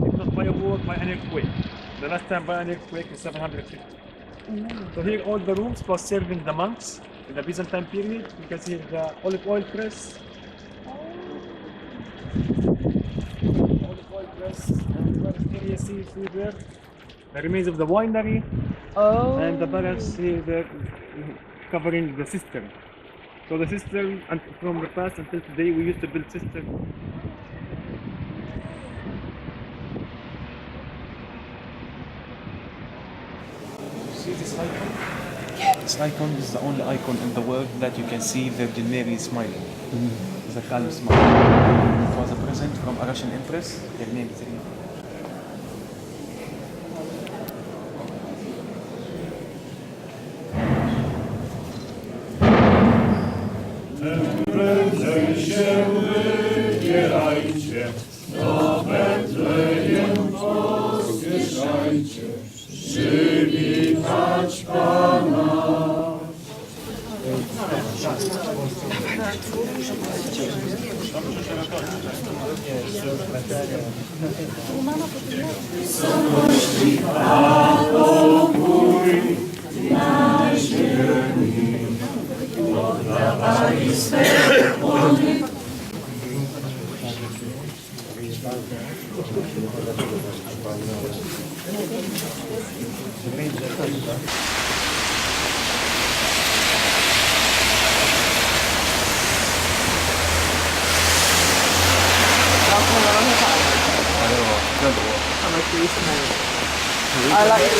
If not by a war, by an earthquake. The last time by an earthquake in 750. So here all the rooms was serving the monks in the Byzantine period. You can see the olive oil press. Olive oil press. And first here you see there the remains of the winery. Oh. And the barrels here there covering the cistern. So the cistern, and from the past until today, we used to build cistern. See this icon? Yeah. This icon is the only icon in the world that you can see Virgin Mary smiling. It's a calm smile. It was a present from a Russian empress. Her name is Irina. Prędzej się wybierajcie, do Betlejem pospieszajcie, przywitać Pana. Wysokości Pan pokój na ziemi. Oddawali swe płony. I like it.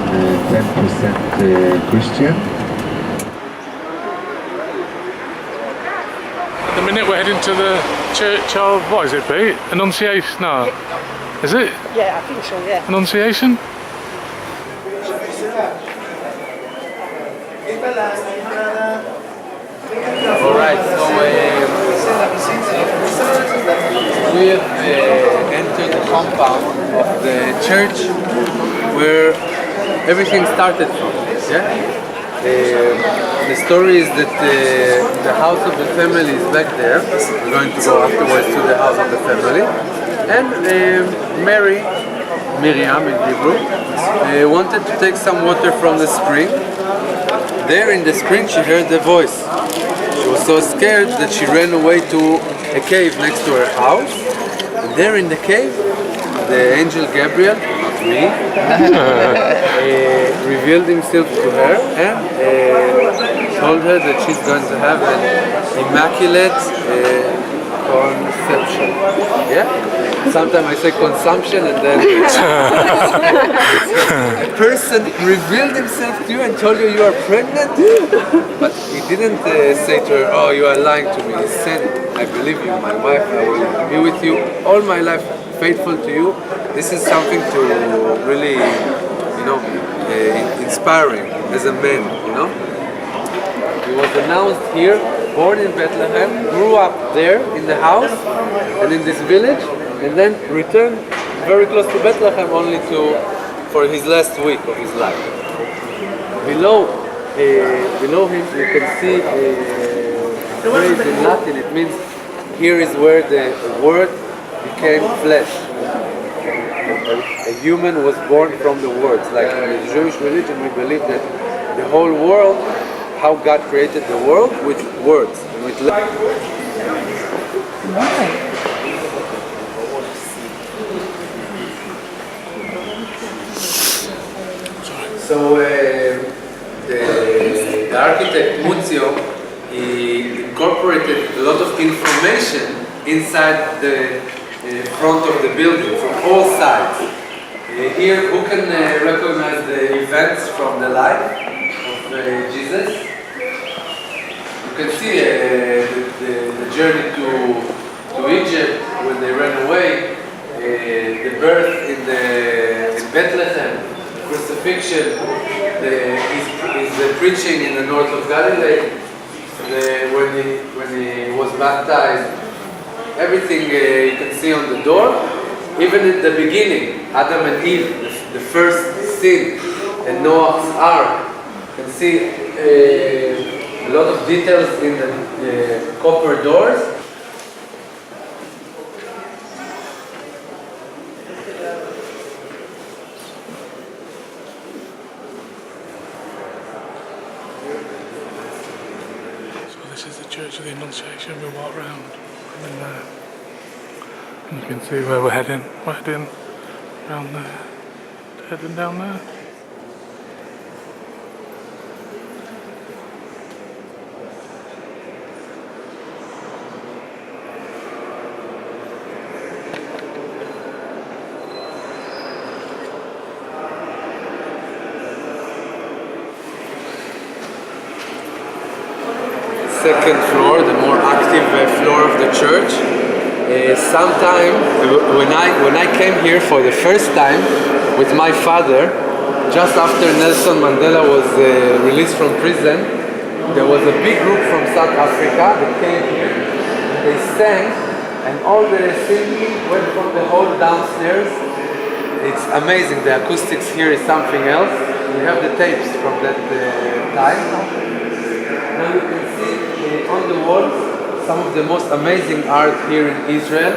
And 10% Christian. At the minute we're heading to the church of, what is it, Pete? Annunciation? No. Is it? Yeah, I think so, yeah. Annunciation? Alright, so we have entered the compound of the church where everything started from. Yeah? The story is that the house of the family is back there. We're going to go afterwards to the house of the family. And Mary, Miriam in Hebrew, wanted to take some water from the spring. There in the spring she heard the voice. She was so scared that she ran away to a cave next to her house. And there in the cave, the angel Gabriel, not me, revealed himself to her and told her that she's going to have an immaculate conception. Yeah? Sometimes I say consumption and then a person revealed himself to you and told you are pregnant, but he didn't say to her, oh, you are lying to me. He said, I believe you, my wife, I will be with you all my life, faithful to you. This is something to really, inspiring as a man, He was announced here, born in Bethlehem, grew up there in the house and in this village, and then returned very close to Bethlehem only for his last week of his life. Below him you can see a phrase in Latin. It means here is where the Word became flesh. A human was born from the words. Like in the Jewish religion, we believe that the whole world, how God created the world, with words and with language. So the architect Muzio, he incorporated a lot of information inside the front of the building from all sides. Here, who can recognize the events from the life of Jesus? You can see the journey to Egypt when they ran away, the birth in Bethlehem, crucifixion, his preaching in the north of Galilee, when he was baptized, everything you can see on the door. Even in the beginning, Adam and Eve, the first sin, and Noah's Ark, you can see a lot of details in the copper doors. This is the Church of the Annunciation. We walk round in there. And you can see where we're heading. We're heading round there. Heading down there. Second floor, the more active floor of the church. Sometime when I came here for the first time with my father, just after Nelson Mandela was released from prison, there was a big group from South Africa that came here. And they sang, and all the singing went from the hall downstairs. It's amazing. The acoustics here is something else. We have the tapes from that time. Now you can see on the walls some of the most amazing art here in Israel.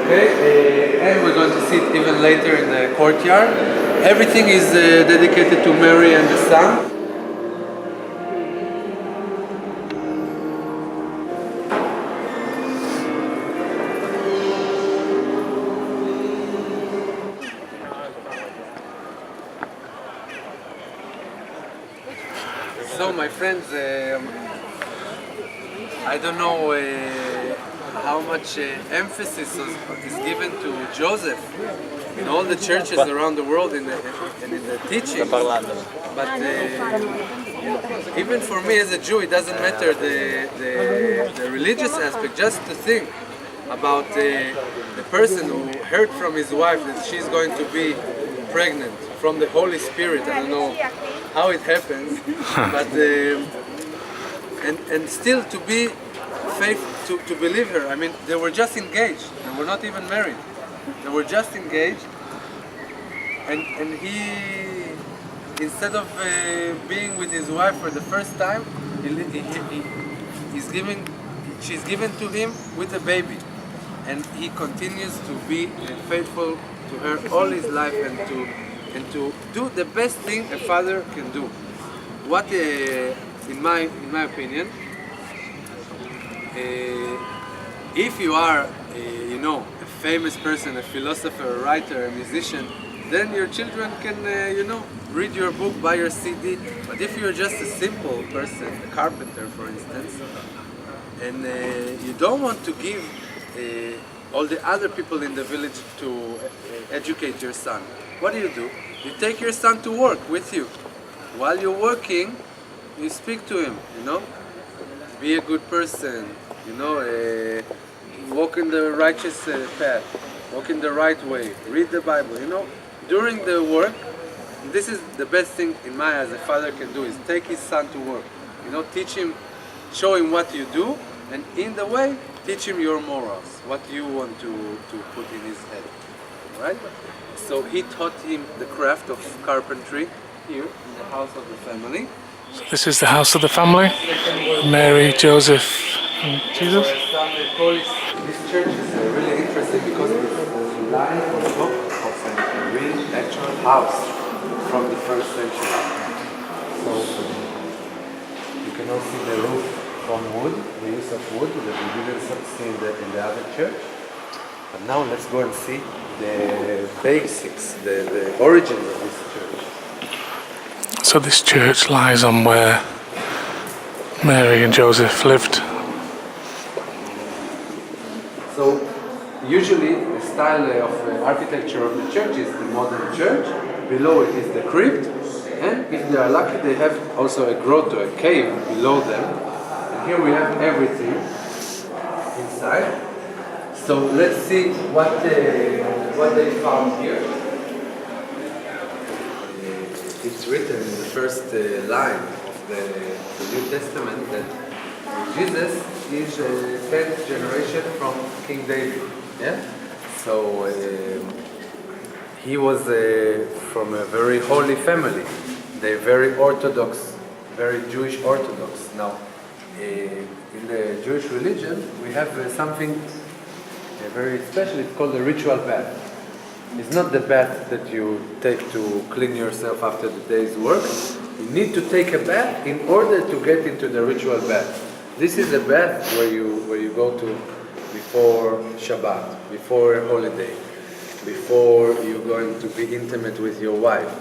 Okay, and we're going to see it even later in the courtyard. Everything is dedicated to Mary and the Son. So my friends, I don't know how much emphasis is given to Joseph in all the churches around the world in the teaching. But even for me as a Jew, it doesn't matter the religious aspect. Just to think about the person who heard from his wife that she's going to be pregnant from the Holy Spirit. I don't know how it happens, but and still to be faithful, to believe her. I mean, they were just engaged. They were not even married. They were just engaged, and he, instead of being with his wife for the first time, she's given to him with a baby, and he continues to be faithful to her all his life and to do the best thing a father can do. What, in my opinion, if you are, a famous person, a philosopher, a writer, a musician, then your children can, read your book, buy your CD. But if you're just a simple person, a carpenter, for instance, and you don't want to give all the other people in the village to educate your son, what do? You take your son to work with you. While you're working, you speak to him, be a good person, walk in the righteous path, walk in the right way, read the Bible, During the work, this is the best thing in my as a father can do, is take his son to work, teach him, show him what you do, and in the way, teach him your morals, what you want to put in his head, right? So he taught him the craft of carpentry here in the house of the family. So this is the house of the family. Mary, Joseph, and Jesus. This church is really interesting because it's lying on top of a real actual house from the first century. So you can all see the roof from wood, the use of wood that we didn't see in the other church. But now let's go and see the basics, the origins of this church. So this church lies on where Mary and Joseph lived. So usually the style of architecture of the church is the modern church. Below it is the crypt, and if they are lucky, they have also a grotto, a cave below them. And here we have everything inside. So let's see what they found here. It's written in the first line of the New Testament that Jesus is the 10th generation from King David. Yeah? So he was from a very holy family. They're very Orthodox, very Jewish Orthodox. Now, in the Jewish religion, we have something very special. It's called the ritual bath. It's not the bath that you take to clean yourself after the day's work. You need to take a bath in order to get into the ritual bath. This is a bath where you go to before Shabbat, before a holiday, before you're going to be intimate with your wife.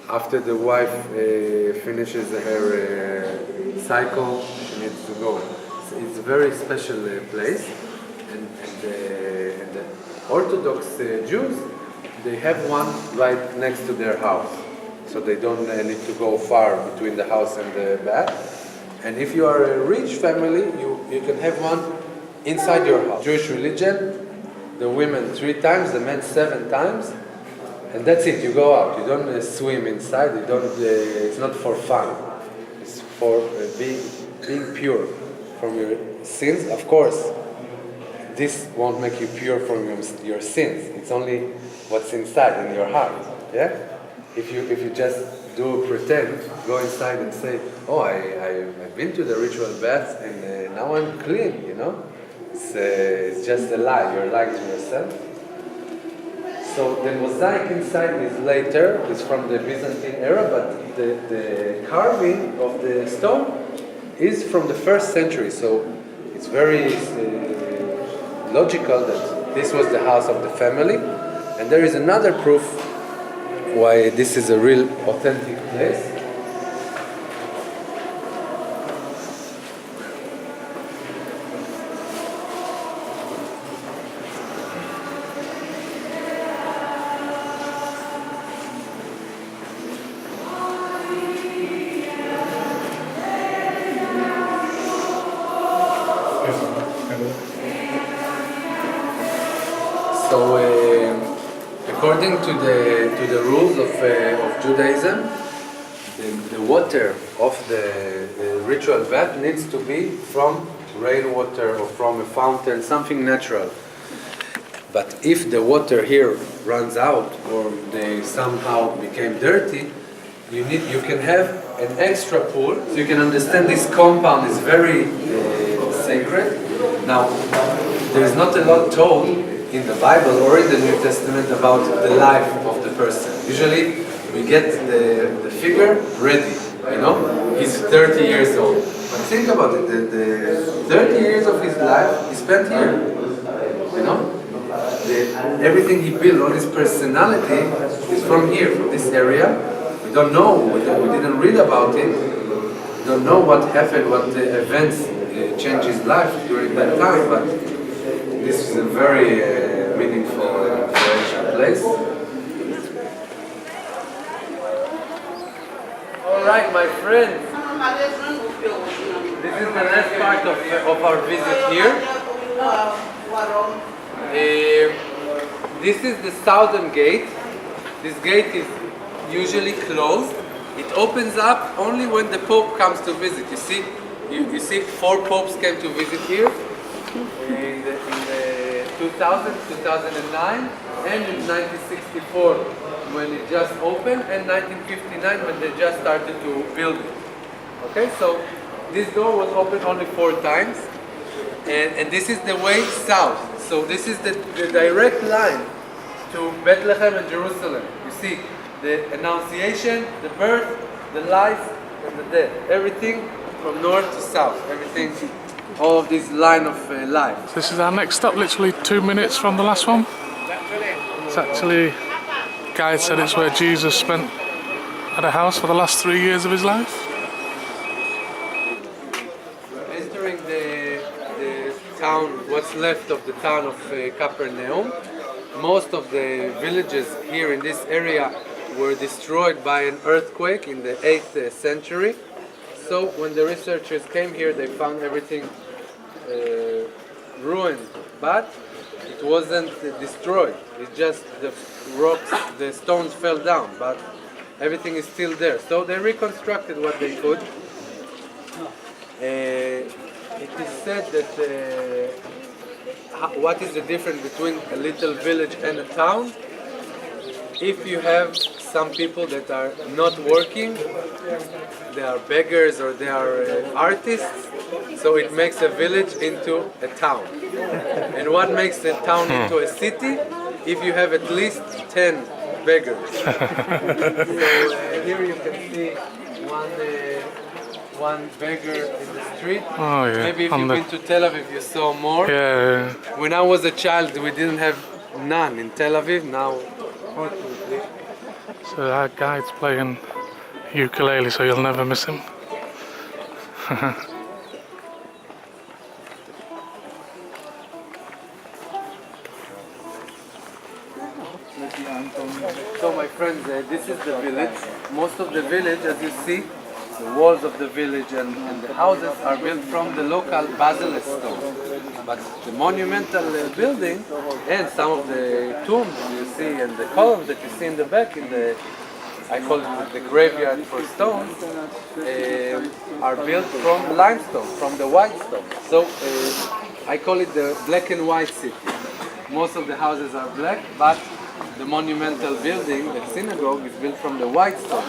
After the wife finishes her cycle, she needs to go. It's a very special place, and the Orthodox Jews, they have one right next to their house, so they don't need to go far between the house and the bath. And if you are a rich family, you can have one inside your house. Jewish religion, the women 3 times, the men 7 times, and that's it. You go out. You don't swim inside. You don't. It's not for fun. It's for being pure from your sins. Of course, this won't make you pure from your sins. It's only what's inside in your heart. Yeah. If you just do pretend, go inside and say, "Oh, I've been to the ritual bath and now I'm clean." You know, it's just a lie. You're lying to yourself. So the mosaic inside is later. It's from the Byzantine era, but the carving of the stone is from the 1st century. So it's very logical that this was the house of the family. And there is another proof why this is a real authentic place. So, according to the rules of Judaism, the water of the ritual bath needs to be from rainwater or from a fountain, something natural. But if the water here runs out or they somehow became dirty, you can have an extra pool. So you can understand this compound is very sacred. Now, there is not a lot told in the Bible or in the New Testament about the life of the person. Usually we get the figure ready, you know? He's 30 years old. But think about it, the 30 years of his life he spent here, you know? Everything he built, all his personality is from here, from this area. We don't know, we didn't read about it. We don't know what happened, what events changed his life during that time, but this is a very meaningful and influential place. All right, my friends. This is the last part of our visit here. This is the southern gate. This gate is usually closed. It opens up only when the Pope comes to visit. You see 4 popes came to visit here. In the 2000, 2009, and in 1964 when it just opened, and 1959 when they just started to build it. Okay, so this door was opened only 4 times, and this is the way south. So this is the direct line to Bethlehem and Jerusalem. You see the Annunciation, the birth, the life, and the death. Everything from north to south. Everything. All of this line of life. This is our next stop, literally 2 minutes from the last one. It's actually, guide said it's where Jesus spent at a house for the last 3 years of his life. Entering the town, what's left of the town of Capernaum, most of the villages here in this area were destroyed by an earthquake in the 8th century. So when the researchers came here, they found everything ruined, but it wasn't destroyed. It's just the rocks, the stones fell down, but everything is still there. So they reconstructed what they could. it is said that what is the difference between a little village and a town? If you have some people that are not working, they are beggars or they are artists, so it makes a village into a town. And what makes a town into a city? If you have at least 10 beggars. So here you can see one beggar in the street. Oh yeah. Maybe if you've been to Tel Aviv, you saw more. Yeah. When I was a child, we didn't have none in Tel Aviv. Now, fortunately. So that guide's playing ukulele, so you'll never miss him. So my friends, this is the village. Most of the village, as you see, the walls of the village and the houses are built from the local basilisk stone. But the monumental building and some of the tombs you see and the columns that you see in the back, I call it the graveyard for stones, are built from limestone, from the white stone. So I call it the black and white city. Most of the houses are black, but the monumental building, the synagogue, is built from the white stone.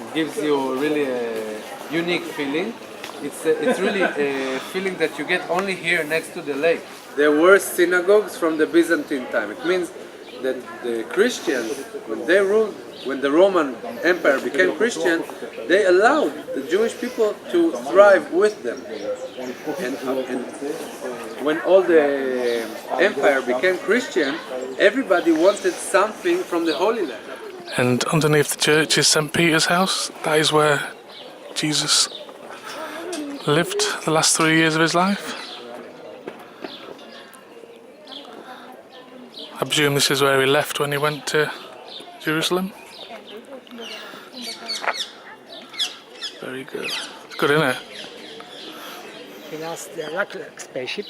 It gives you really a unique feeling. It's really a feeling that you get only here next to the lake. There were synagogues from the Byzantine time. It means that the Christians, when they ruled, when the Roman Empire became Christian, they allowed the Jewish people to thrive with them. And when all the empire became Christian, everybody wanted something from the Holy Land. And underneath the church is St. Peter's house. That is where Jesus lived the last 3 years of his life. I presume this is where he left when he went to Jerusalem. Very good. It's good, isn't it? He lost the like spaceship.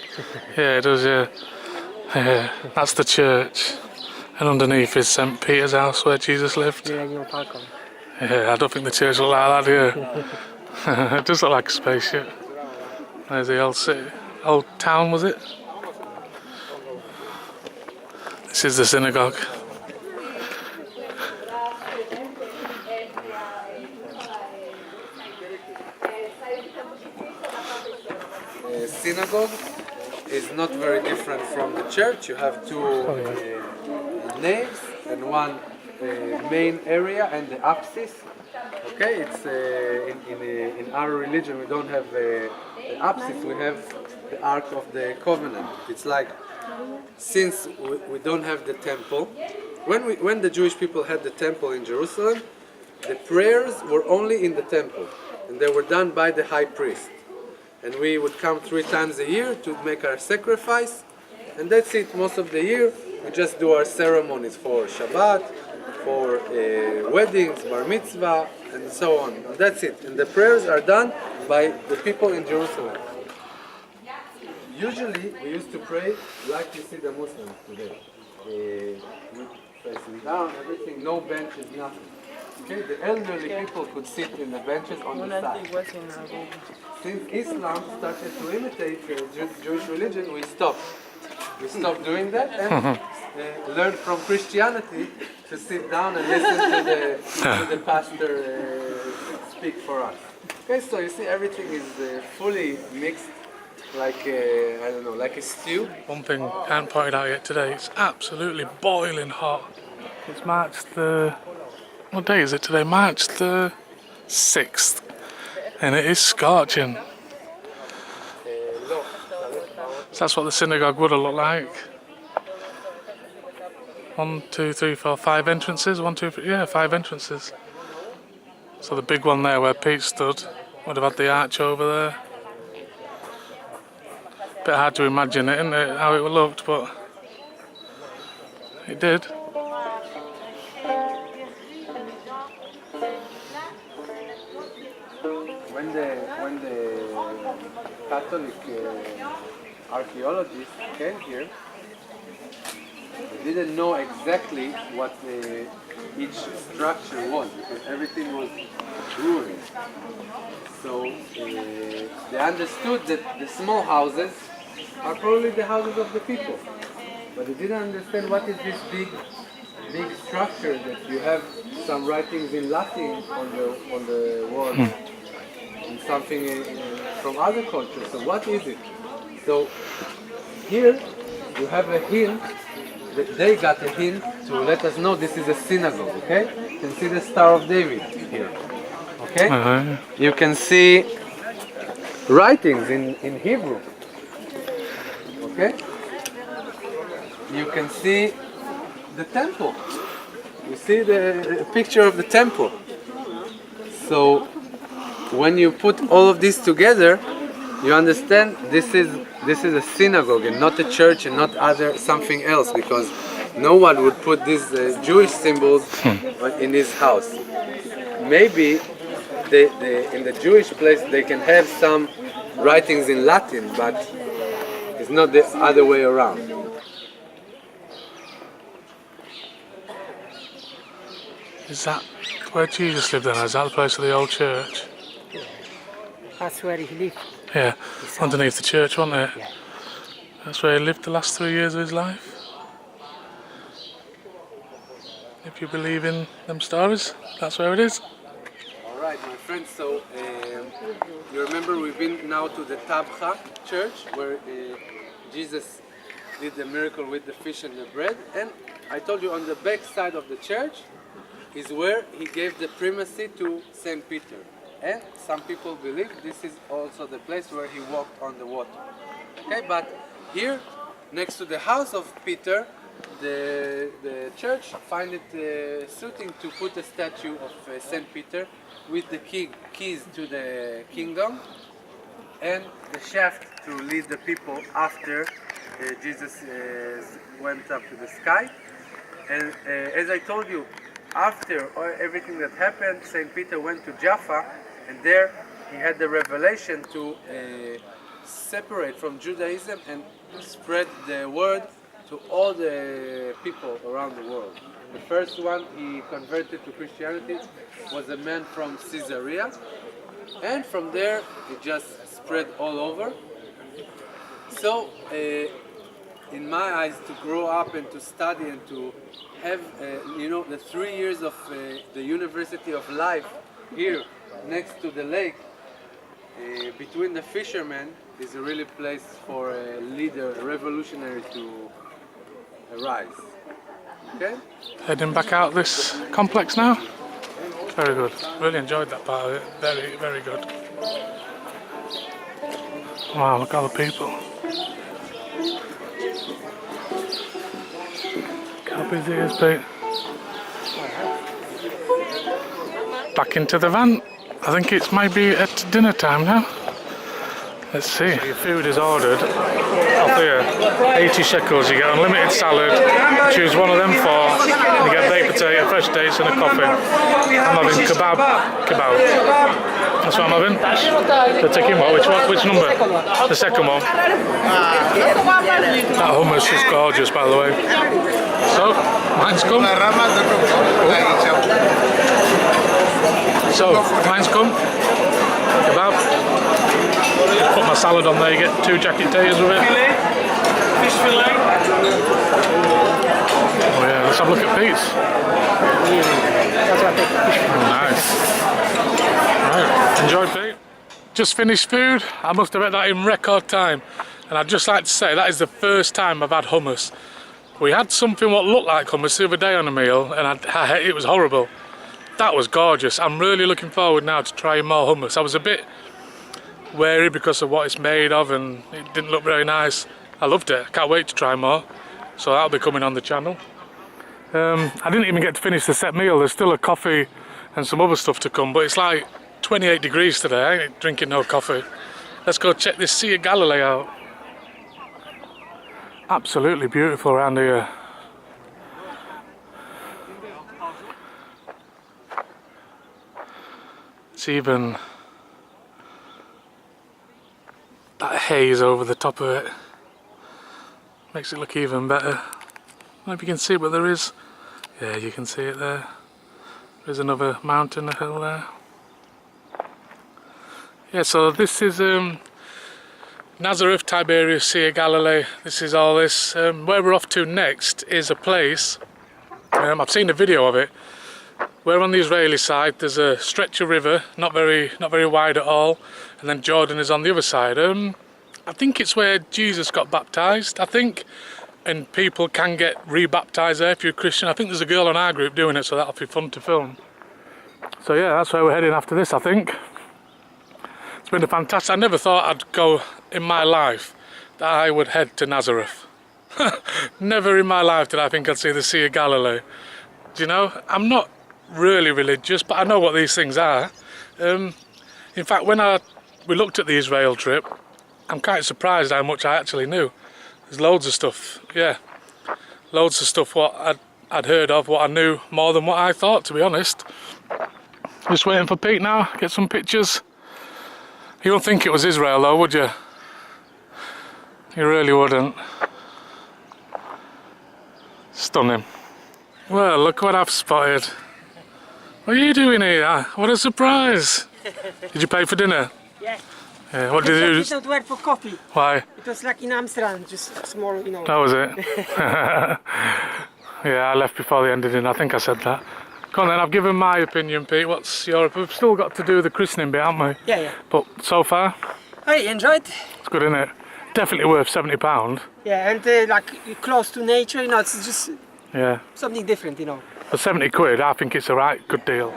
Yeah, it does, yeah. Yeah, that's the church. And underneath is St. Peter's house where Jesus lived. Yeah, I don't think the church looked like that, yeah. It does look like a spaceship. There's the old city. Old town, was it? This is the synagogue. Synagogue is not very different from the church. You have two naves and one main area and the apsis. Okay, it's in our religion we don't have the apsis. We have the Ark of the Covenant. It's like, since we don't have the temple, when the Jewish people had the temple in Jerusalem, the prayers were only in the temple and they were done by the high priest. And we would come 3 times a year to make our sacrifice, and that's it. Most of the year we just do our ceremonies for Shabbat, for weddings, bar mitzvah, and so on. And that's it. And the prayers are done by the people in Jerusalem. Usually we used to pray like you see the Muslims today. Facing down, everything, no benches, nothing. Okay, the elderly people could sit in the benches on the side. Since Islam started to imitate the Jewish religion, we stopped. We stopped doing that and learned from Christianity to sit down and listen to the pastor speak for us. Okay, so you see everything is fully mixed, like I don't know, like a stew. One thing I haven't pointed out yet today, it's absolutely boiling hot. It's March the... What day is it today? March the 6th. And it is scorching. So that's what the synagogue would have looked like. 1, 2, 3, 4, 5 entrances. 1, 2, 3, yeah, 5 entrances. So the big one there where Pete stood would have had the arch over there. Bit hard to imagine it, isn't it, how it looked, but it did. When the Catholic archaeologists came here, they didn't know exactly what each structure was, because everything was ruined. So they understood that the small houses are probably the houses of the people, but they didn't understand what is this big structure that you have some writings in Latin on the wall and something from other cultures. So what is it? So here you have a hint that they got a hint to let us know this is a synagogue. Okay, you can see the Star of David here. Okay, you can see writings in Hebrew. Okay, you can see the temple. You see the picture of the temple. So when you put all of this together, you understand this is a synagogue and not a church and not something else, because no one would put these Jewish symbols in his house. Maybe in the Jewish place they can have some writings in Latin, but it's not the other way around. Is that where Jesus lived then? Is that the place of the old church? That's where he lived. Yeah, underneath the church, wasn't it? Yeah. That's where he lived the last 3 years of his life. If you believe in them stories, that's where it is. Alright, my friends, so you remember we've been now to the Tabcha church where Jesus did the miracle with the fish and the bread, and I told you on the back side of the church is where he gave the primacy to St. Peter. And some people believe this is also the place where he walked on the water. Okay, but here, next to the house of Peter, the church find it suiting to put a statue of St. Peter with the keys to the kingdom and the shaft to lead the people after Jesus went up to the sky. And as I told you, after everything that happened, St. Peter went to Jaffa, and there he had the revelation to separate from Judaism and spread the word to all the people around the world. The first one he converted to Christianity was a man from Caesarea, and from there it just spread all over. So in my eyes, to grow up and to study and to have the 3 years of the University of Life here next to the lake between the fishermen is a really place for a leader, a revolutionary to arise. Okay? Heading back out this complex now. Very good. Really enjoyed that part of it. Very, very good. Wow, look at all the people. How busy it is, Pete? Back into the van. I think it's maybe at dinner time now. Let's see. Your food is ordered off here. 80 shekels. You get unlimited salad. Choose one of them four. And you get baked potato, fresh dates, and a coffee. I'm having kebab. That's what I'm having. The chicken one. Which number? The second one. That hummus is gorgeous, by the way. So, mine's come. So, mine's come. Kebab. Put my salad on there, you get 2 jacket taters with it. Fish fillet. Oh yeah, let's have a look at Pete's. Oh, nice. Right, enjoy, Pete. Just finished food. I must have had that in record time. And I'd just like to say that is the first time I've had hummus. We had something what looked like hummus the other day on a meal, and it was horrible. That was gorgeous. I'm really looking forward now to trying more hummus. I was a bit wary because of what it's made of, and it didn't look very nice. I loved it. I can't wait to try more. So that'll be coming on the channel. I didn't even get to finish the set meal. There's still a coffee and some other stuff to come, but it's like 28 degrees today. I ain't drinking no coffee. Let's go check this Sea of Galilee out. Absolutely beautiful around here. It's even that haze over the top of it makes it look even better. I don't know if you can see, but there is. Yeah, you can see it there. There's another mountain, a hill there. Yeah, so this is Nazareth, Tiberias, Sea of Galilee. This is all this. Where we're off to next is a place, I've seen a video of it, where on the Israeli side there's a stretch of river, not very wide at all, and then Jordan is on the other side. I think it's where Jesus got baptised, I think, and people can get re-baptised there if you're a Christian. I think there's a girl in our group doing it, so that'll be fun to film. So yeah, that's where we're heading after this, I think. It's been a fantastic... I never thought I'd go in my life that I would head to Nazareth. Never in my life did I think I'd see the Sea of Galilee. Do you know, I'm not really religious, but I know what these things are. In fact, when we looked at the Israel trip, I'm quite surprised how much I actually knew. There's loads of stuff, yeah. Loads of stuff what I'd heard of, what I knew, more than what I thought, to be honest. Just waiting for Pete now, get some pictures. You wouldn't think it was Israel though, would you? You really wouldn't. Stunning. Well, look what I've spotted. What are you doing here? What a surprise! Did you pay for dinner? Yeah. Yeah, what did you do? It don't work for coffee. Why? It was like in Amsterdam, just small, you know. That was it. Yeah, I left before the end of dinner. I think I said that. Come on then, I've given my opinion, Pete. What's your... We've still got to do the christening bit, haven't we? Yeah, yeah. But so far, I enjoyed. it's good, isn't it? Definitely worth £70. Yeah, and like close to nature, you know, it's just Yeah. something different, you know. For 70 quid, I think it's a right good deal.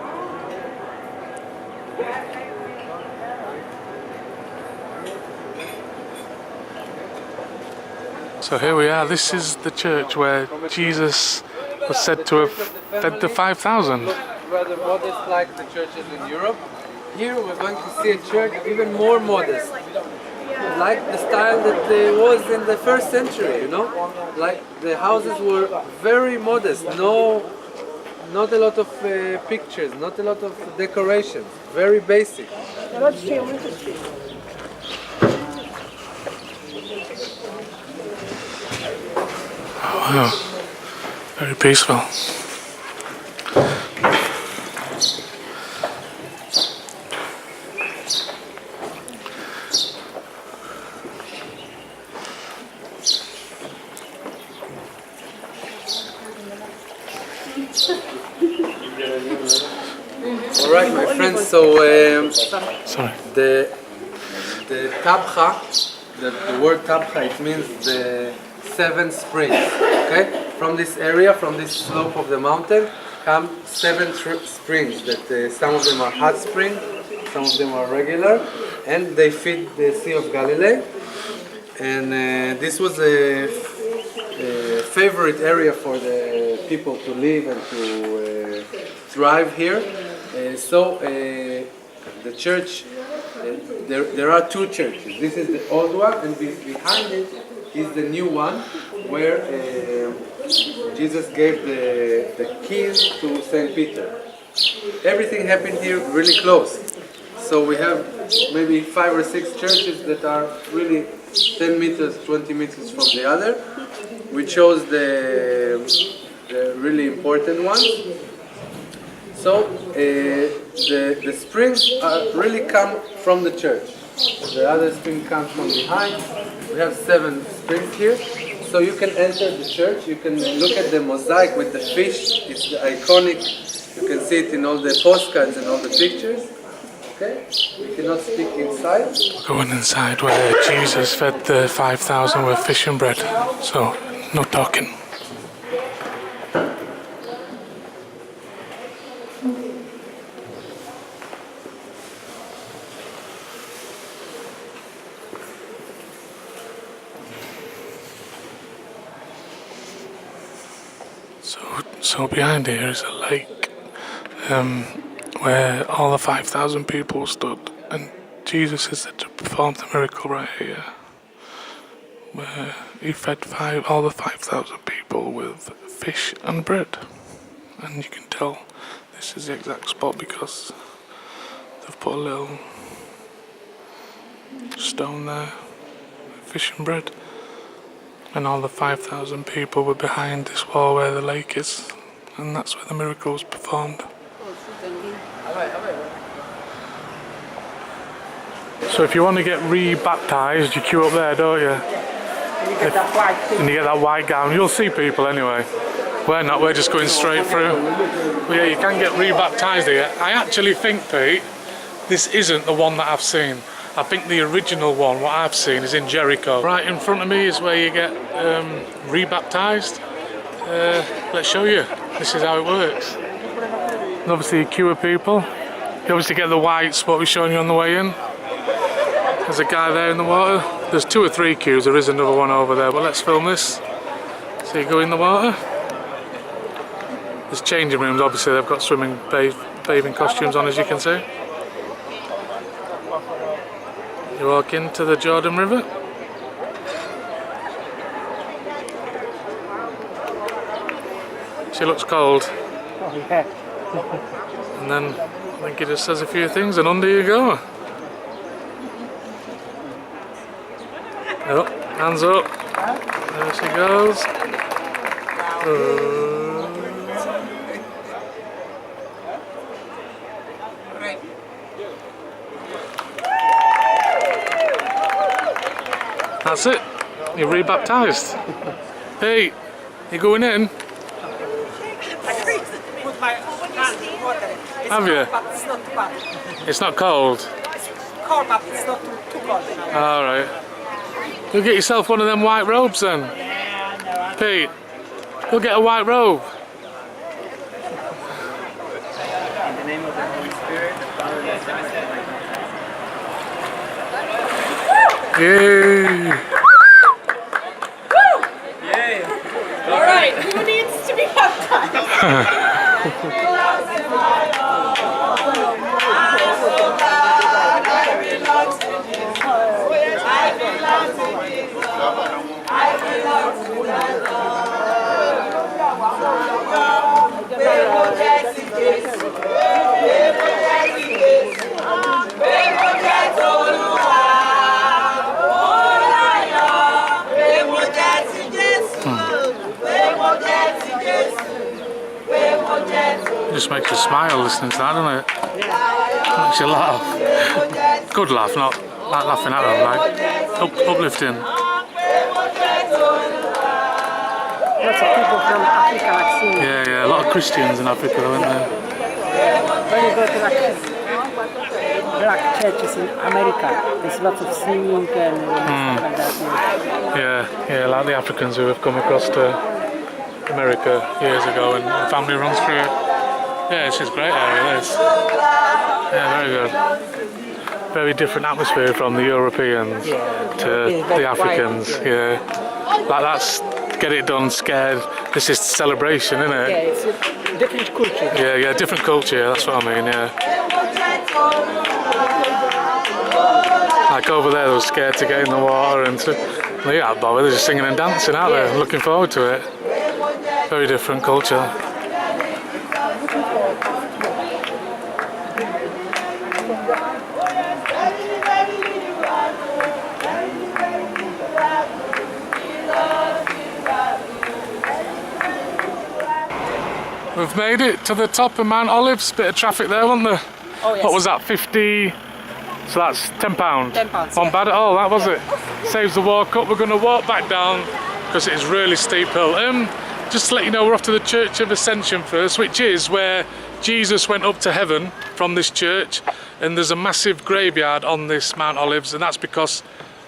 So here we are. This is the church where Jesus was said to have fed the 5,000. Rather modest like the churches in Europe. Here we're going to see a church even more modest. Like the style that was in the first century, you know? Like the houses were very modest, not a lot of pictures, not a lot of decorations, very basic. Wow, very peaceful. All right, my friends. So Sorry. the tabcha, the word tabcha, it means the 7 springs. Okay, from this area, from this slope of the mountain, come 7 springs. That some of them are hot springs, some of them are regular, and they feed the Sea of Galilee. And this was a favorite area for the people to live and to thrive here. So the church, there are 2 churches. This is the old one, and behind it is the new one, where Jesus gave the keys to St. Peter. Everything happened here really close. So we have maybe 5 or 6 churches that are really 10 meters, 20 meters from the other. We chose the really important ones. So the springs really come from the church. The other spring comes from behind. We have 7 springs here. So you can enter the church, you can look at the mosaic with the fish. It's the iconic, you can see it in all the postcards and all the pictures. Okay, we cannot speak inside. Going inside where Jesus fed the 5,000 with fish and bread. So, no talking. So behind here is a lake where all the 5,000 people stood, and Jesus is said to perform the miracle right here, where he fed all the 5,000 people with fish and bread. And you can tell this is the exact spot because they've put a little stone there, fish and bread. And all the 5,000 people were behind this wall where the lake is, and that's where the miracle was performed. So if you want to get re-baptised, you queue up there, don't you? And you get that white thing. And you get that white gown. You'll see people anyway. We're not, we're just going straight through. But yeah, you can get re-baptised here. I actually think, Pete, this isn't the one that I've seen. I think the original one, what I've seen, is in Jericho. Right in front of me is where you get re-baptised. Let's show you. This is how it works. And obviously you queue of people. You obviously get the whites, what we're showing you on the way in. There's a guy there in the water. There's 2 or 3 queues, there is another one over there, but let's film this. So you go in the water. There's changing rooms, obviously they've got swimming, bathing costumes on, as you can see. You walk into the Jordan River. She looks cold. Oh, yeah. And then I think he just says a few things and under you go. Oh, hands up. There she goes. That's it. You're re-baptised. Hey, you going in? Put my hand in water. It's Have you? cold, but it's not too bad. It's not cold. It's cold, but it's not too cold. Alright. Go get yourself one of them white robes then. Pete, go get a white robe. In the name of the Holy Spirit, the Father, the Son, Yay! All right, who needs to be baptized? Just makes you smile listening to that, doesn't it? Makes you laugh. Good laugh, not like laughing at them, like uplifting. lots of people from Africa I've seen. Yeah, a lot of Christians in Africa, aren't there? When you go to like black churches in America, there's lots of singing and stuff like that. Yeah, like the Africans who have come across to America years ago and the family runs through it. Yeah, it's just a great area, this. Yeah, very good. Very different atmosphere from the Europeans to the Africans. Yeah, like that's get it done, scared. This is celebration, isn't it? Yeah, it's a different culture. Yeah, different culture. That's what I mean. Yeah. Like over there, they were scared to get in the water and they're not bothered. They're just singing and dancing, aren't they? Looking forward to it. Very different culture. We've made it to the top of Mount Olives. Bit of traffic there, wasn't there? Oh, yes. What was that? 50. So that's £10. £10. Not bad at all, that was it. Saves the walk up. We're going to walk back down because it is really steep hill. Just to let you know, we're off to the Church of Ascension first, which is where Jesus went up to heaven from this church, and there's a massive graveyard on this Mount Olives, and that's because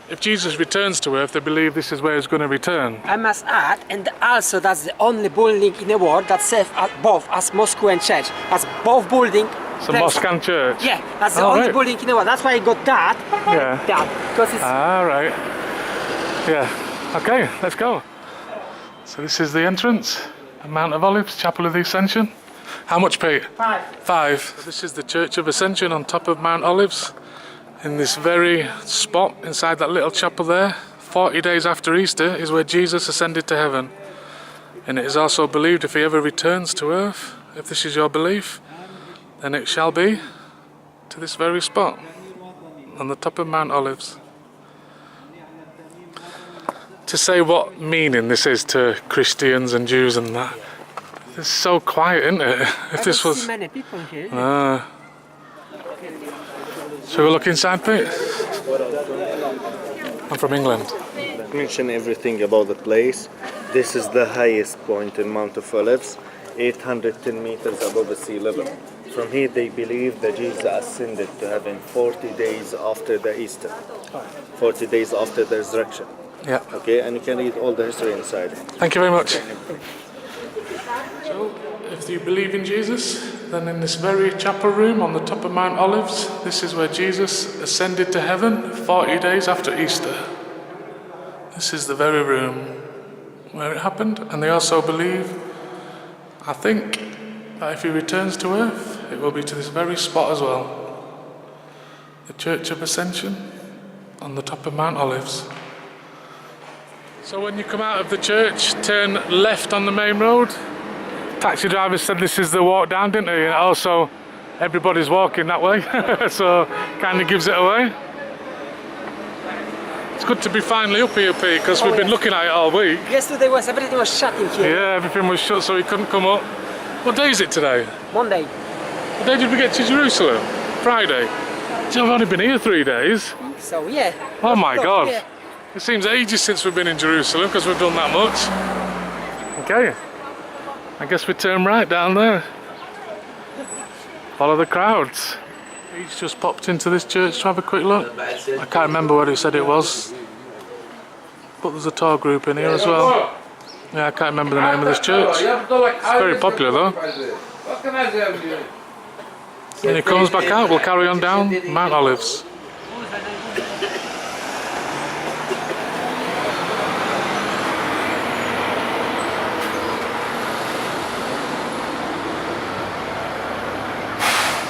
if Jesus returns to earth, they believe this is where he's going to return. I must add, and also that's the only building in the world that serves both as mosque and church. That's both buildings. It's a mosque and church? Yeah, that's the only building in the world. That's why I got that. Yeah. That, because it's... Ah, right. Yeah. Okay, let's go. So this is the entrance, the Mount of Olives, Chapel of the Ascension. How much, Pete? 5. 5. So this is the Church of Ascension on top of Mount Olives, in this very spot inside that little chapel there. 40 days after Easter is where Jesus ascended to heaven. And it is also believed if he ever returns to earth, if this is your belief, then it shall be to this very spot on the top of Mount Olives. To say what meaning this is to Christians and Jews and that, it's so quiet, isn't it? If this was many people here. Shall we look inside, Pete? I'm from England. Mention everything about the place. This is the highest point in Mount of Olives, 810 meters above the sea level. From here they believe that Jesus ascended to heaven 40 days after the Easter, 40 days after the resurrection. Yeah. Okay, and you can read all the history inside. Thank you very much. So, if you believe in Jesus, then in this very chapel room on the top of Mount Olives, this is where Jesus ascended to heaven 40 days after Easter. This is the very room where it happened, and they also believe, I think, that if he returns to earth, it will be to this very spot as well. The Church of Ascension on the top of Mount Olives. So when you come out of the church, turn left on the main road. Taxi driver said this is the walk down, didn't he? And also, everybody's walking that way, so kind of gives it away. It's good to be finally up here, Pete, because we've been looking at it all week. Yesterday everything was shut in here. Yeah, everything was shut, so we couldn't come up. What day is it today? Monday. What day did we get to Jerusalem? Friday. So I've only been here 3 days. So yeah. Oh my God. Yeah. It seems ages since we've been in Jerusalem because we've done that much. Okay. I guess we turn right down there. Follow the crowds. He's just popped into this church to have a quick look. I can't remember what he said it was. But there's a tour group in here as well. Yeah, I can't remember the name of this church. It's very popular though. When he comes back out, we'll carry on down Mount Olives.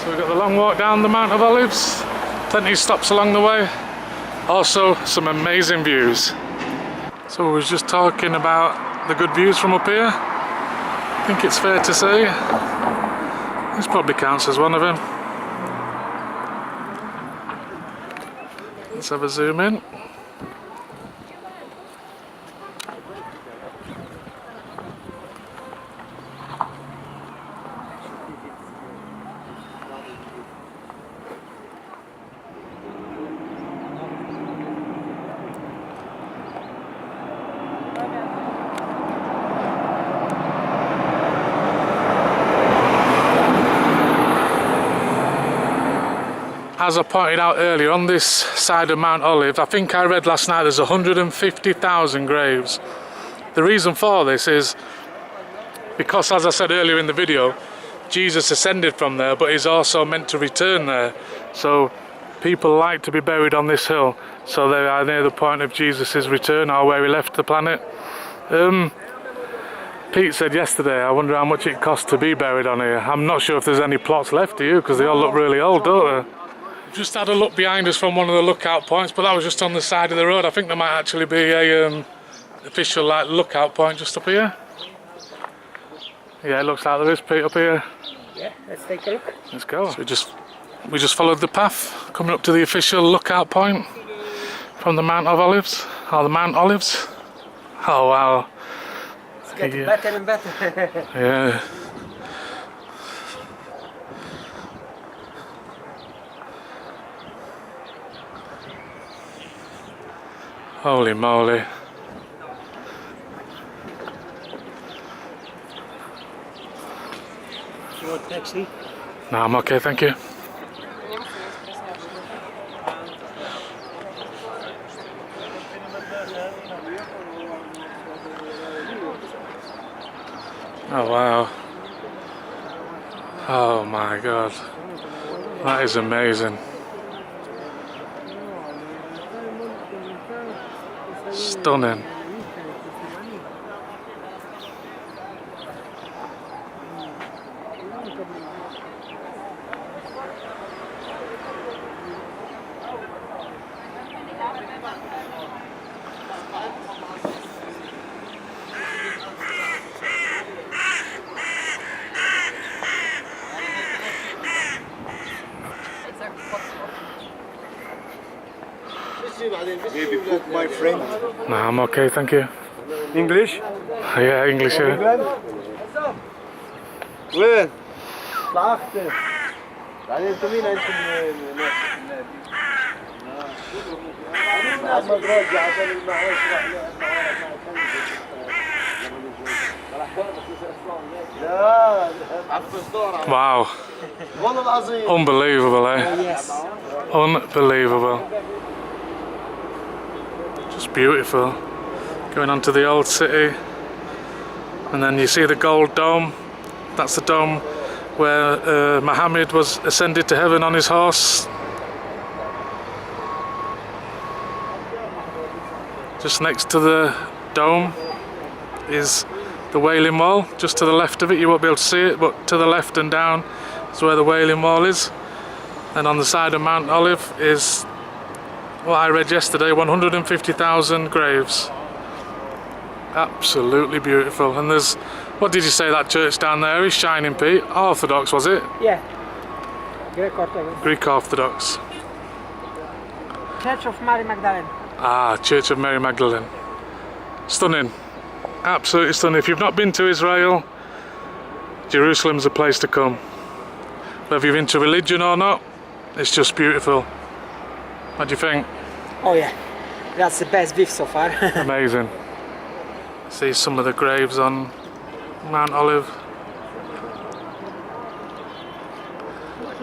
So we've got the long walk down the Mount of Olives, plenty of stops along the way, also some amazing views. So we was just talking about the good views from up here. I think it's fair to say this probably counts as one of them. Let's have a zoom in. As I pointed out earlier, on this side of Mount Olive, I think I read last night there's 150,000 graves. The reason for this is because, as I said earlier in the video, Jesus ascended from there, but he's also meant to return there. So people like to be buried on this hill, so they are near the point of Jesus' return, or where he left the planet. Pete said yesterday, I wonder how much it costs to be buried on here. I'm not sure if there's any plots left, do you? Because they all look really old, don't they? Just had a look behind us from one of the lookout points, but that was just on the side of the road. I think there might actually be a official lookout point just up here. Yeah, it looks like there is, Pete, up here. Yeah, let's take a look. Let's go. So we just followed the path coming up to the official lookout point from the Mount of Olives, or the Mount Olives. Oh wow! It's getting better and better. Yeah. Holy moly. You want taxi? No, I'm okay, thank you. Oh wow. Oh my God. That is amazing. Stunning. Maybe cook, my friend. No, I'm okay, thank you. English? Yeah, English, yeah. Where? Wow. Unbelievable, eh? Yes. Unbelievable. Just beautiful. Going on to the old city. And then you see the gold dome. That's the dome where Muhammad was ascended to heaven on his horse. Just next to the dome is the Wailing Wall. Just to the left of it, you won't be able to see it, but to the left and down is where the Wailing Wall is. And on the side of Mount Olive is what I read yesterday, 150,000 graves. Absolutely beautiful. And there's, what did you say that church down there is? Shining Peak? Orthodox, was it? Yeah. Greek Orthodox. Greek Orthodox. Church of Mary Magdalene. Ah, Church of Mary Magdalene. Stunning. Absolutely stunning. If you've not been to Israel, Jerusalem's a place to come. Whether you're into religion or not, it's just beautiful. What do you think? Oh yeah, that's the best view so far. Amazing. See some of the graves on Mount Olive.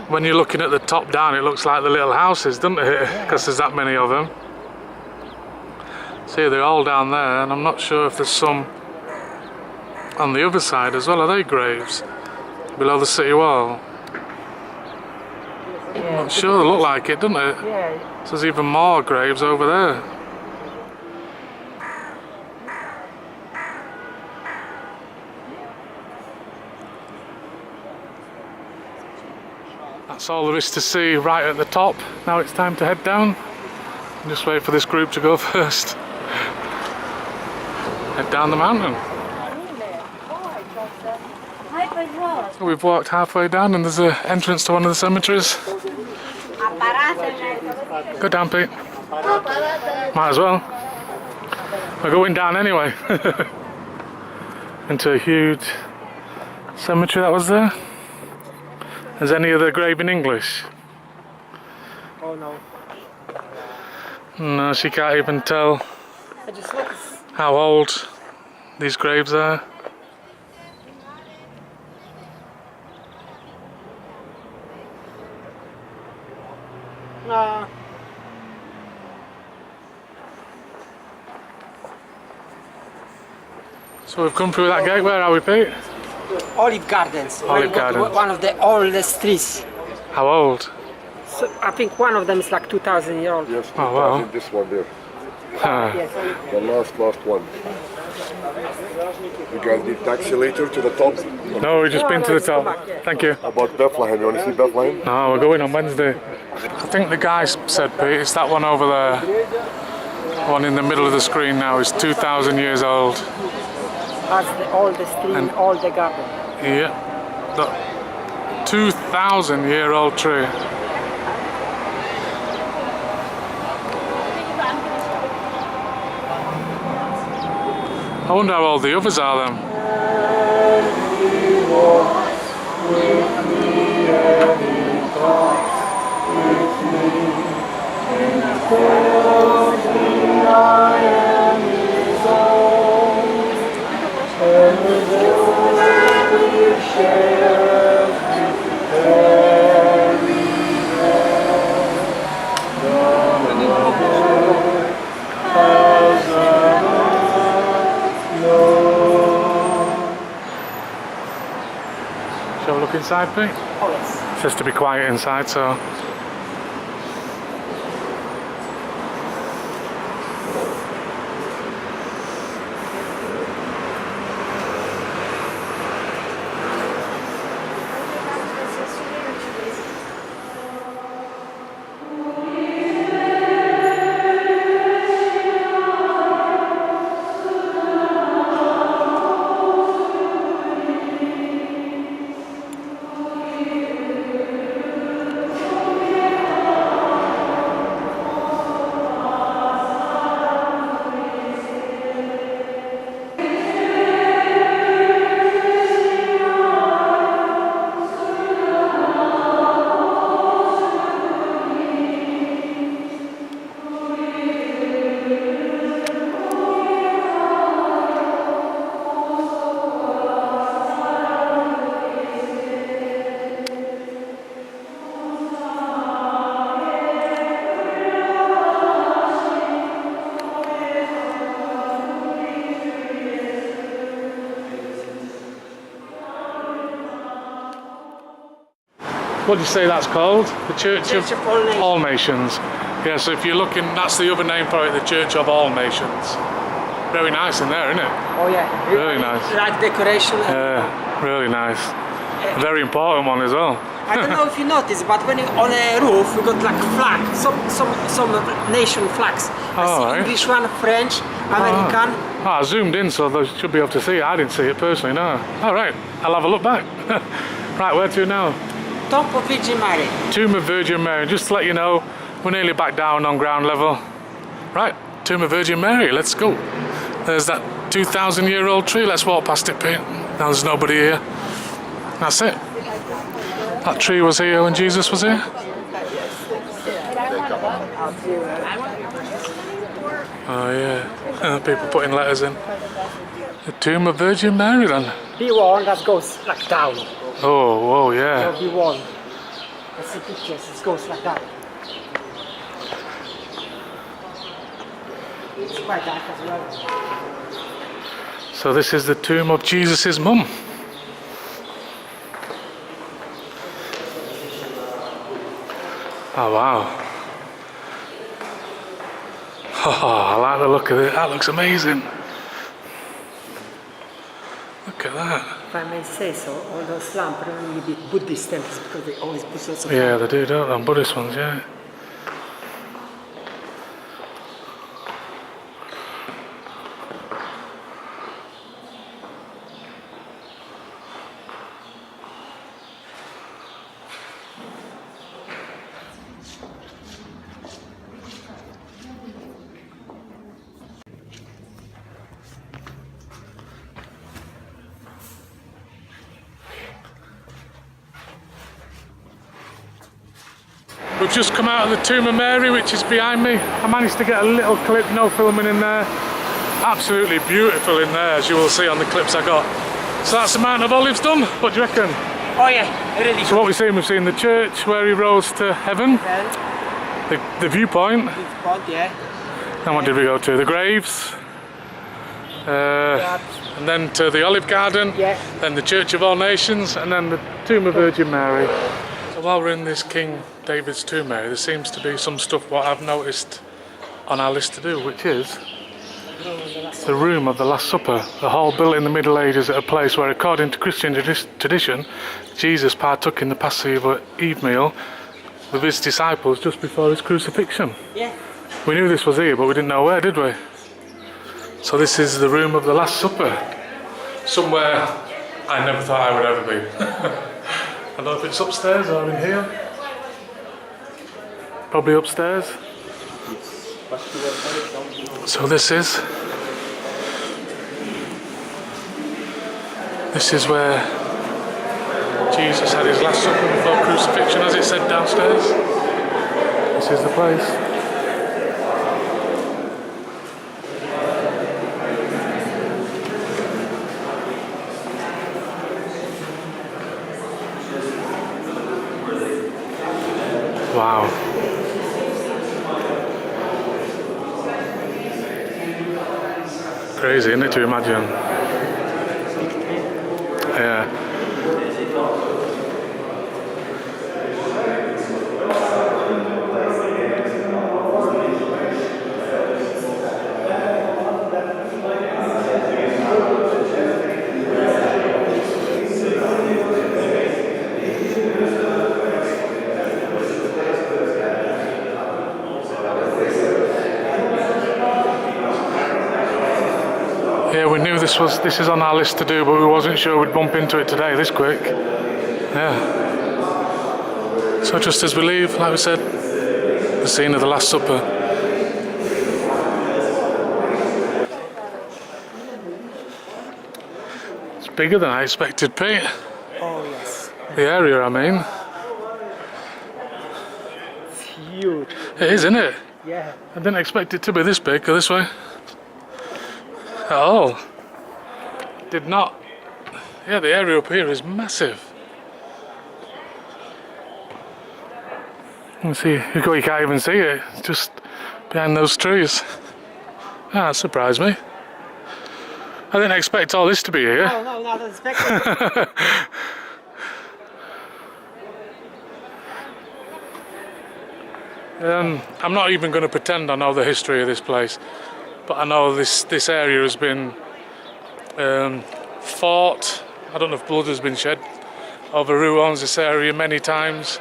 When you're looking at the top down, it looks like the little houses, doesn't it? Because there's that many of them. See, they're all down there, and I'm not sure if there's some on the other side as well. Are they graves? Below the city wall? Yeah, Not sure, they look like it, doesn't it? yeah. So there's even more graves over there. That's all there is to see right at the top. Now it's time to head down. Just wait for this group to go first. Head down the mountain. So we've walked halfway down and there's an entrance to one of the cemeteries. Go down, Pete. Might as well. We're going down anyway. Into a huge cemetery that was there. Is any of the grave in English? Oh no. No, she can't even tell I just look. how old these graves are. So we've come through that gate. Where are we, Pete? Olive Gardens. Olive Gardens. One of the oldest trees. How old? So I think one of them is like 2,000 years old. Yes, Oh, wow. this one there. Yes. The last one. You guys need taxi later to the top? No, we've just been to the top. Thank you. About Bethlehem, you want to see Bethlehem? No, we're going on Wednesday. I think the guy said, Pete, it's that one over there. The one in the middle of the screen now is 2,000 years old. That's the oldest tree in all the garden. Yeah. The 2,000-year-old tree. I wonder how old the others are then. Shall we look inside, Pete? Oh yes. It says to be quiet inside, so... what do you say that's called? The Church Church of of All Nations. All Nations. Yeah, so if you're looking, that's the other name for it, the Church of All Nations. Very nice in there, isn't it? Oh yeah. Really nice. Like decoration. Yeah, really nice. Very important one as well. I don't know if you noticed, but when you on a roof, we got like flag, some nation flags. I see right. English one, French, American. I zoomed in, so they should be able to see it. I didn't see it personally, no. All right, I'll have a look back. Right, where to now? Top of Virgin Mary. Tomb of Virgin Mary. Just to let you know, we're nearly back down on ground level. Right, Tomb of Virgin Mary, let's go. There's that 2,000-year-old tree. Let's walk past it, Pete. Now there's nobody here. That's it. That tree was here when Jesus was here. Oh yeah, people putting letters in. The Tomb of Virgin Mary then. Be warned, that goes like down. Oh, whoa, yeah. So be warned. I see pictures, it goes like that. It's quite dark as well. So this is the tomb of Jesus' mum. Oh wow. Oh, I like the look of it. That looks amazing. Look at that. If I may say so, all those slums are really Buddhist temples because they always put lots of Yeah, they do, don't they? On Buddhist ones, yeah. We've just come out of the Tomb of Mary, which is behind me. I managed to get a little clip, no filming in there. Absolutely beautiful in there, as you will see on the clips I got. So that's the Mount of Olives done. What do you reckon? Oh yeah, really. So what we've seen the church where he rose to heaven, the viewpoint. Yeah. And what did we go to? The graves. And then to the Olive Garden. Yeah. Then the Church of All Nations, and then the Tomb of Virgin Mary. So while we're in this King David's tomb area, there seems to be some stuff what I've noticed on our list to do, which is the room of the Last Supper, the hall built in the Middle Ages at a place where, according to Christian tradition, Jesus partook in the Passover Eve meal with his disciples just before his crucifixion. Yeah. We knew this was here, but we didn't know where, did we? So this is the room of the Last Supper, somewhere I never thought I would ever be. I don't know if it's upstairs or in here. Probably upstairs. So this is where Jesus had his Last Supper before crucifixion, as it said downstairs. This is the place. Wow. Crazy, isn't it, to imagine? Yeah. Yeah, we knew this is on our list to do, but we wasn't sure we'd bump into it today this quick. Yeah. So just as we leave, like we said, the scene of the Last Supper. It's bigger than I expected, Pete. Oh yes. The area, I mean. It's huge. It is, isn't it? Yeah. I didn't expect it to be this big, or this way. At all. Did not. Yeah, the area up here is massive. You see, you can't even see it. It's just behind those trees. Ah, that surprised me. I didn't expect all this to be here. No, not expected. I'm not even going to pretend I know the history of this place, but I know this area has been fought. I don't know if blood has been shed over who owns this area many times,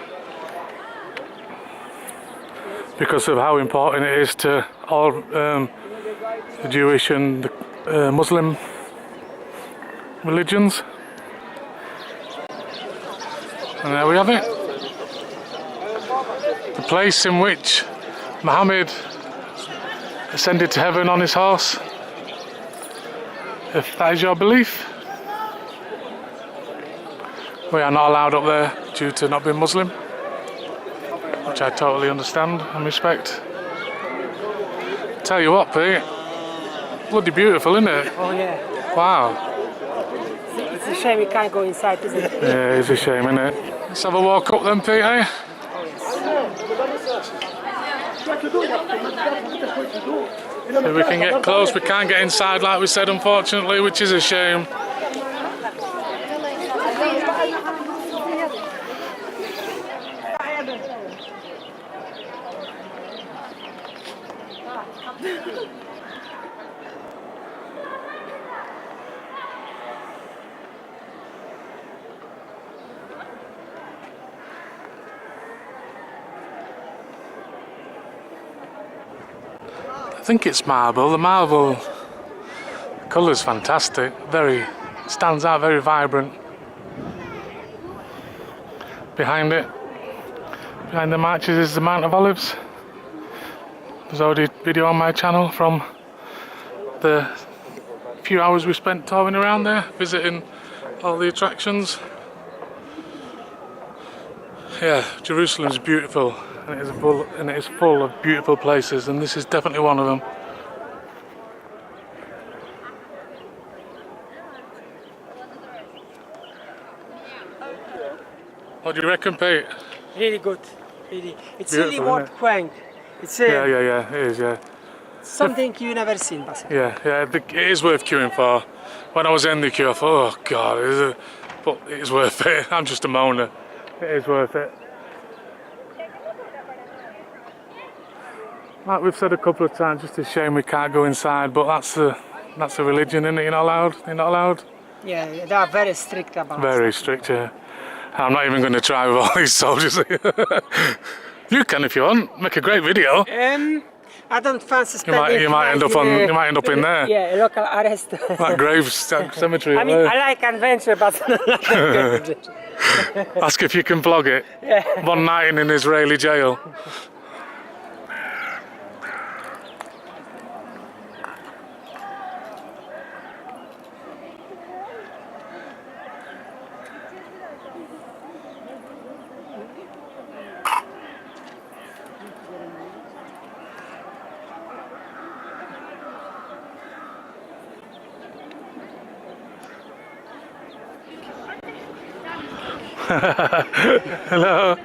because of how important it is to all the Jewish and the Muslim religions. And there we have it. The place in which Muhammad ascended to heaven on his horse, if that is your belief. We are not allowed up there due to not being Muslim, which I totally understand and respect. Tell you what, Pete, bloody beautiful, isn't it? Oh yeah. Wow. It's a shame we can't go inside, isn't it? Yeah, it's a shame, isn't it? Let's have a walk up then, Pete, eh? So we can get close, we can't get inside like we said, unfortunately, which is a shame. I think it's marble. The marble colour's fantastic. Very stands out, very vibrant. Behind it, behind the marches, is the Mount of Olives. There's already a video on my channel from the few hours we spent touring around there, visiting all the attractions. Yeah, Jerusalem's beautiful. And it is full of beautiful places, and this is definitely one of them. What do you reckon, Pete? Really good. Really. It's Beautiful, really worth going. It's Yeah, it is, yeah. something you never seen, basically. Yeah, it is worth queuing for. When I was in the queue, I thought, oh God, but it is worth it. I'm just a moaner. It is worth it. Like we've said a couple of times, just a shame we can't go inside, but that's a religion, isn't it? You're not allowed. You're not allowed. Yeah, they are very strict about it. Very strict, yeah. I'm not even going to try with all these soldiers. You can if you want. Make a great video. I don't fancy spending. You might end up in there. Yeah, a local arrest. Like Graves Cemetery. I mean, I like adventure, but not adventure. Ask if you can vlog it. Yeah. One night in an Israeli jail. Hello.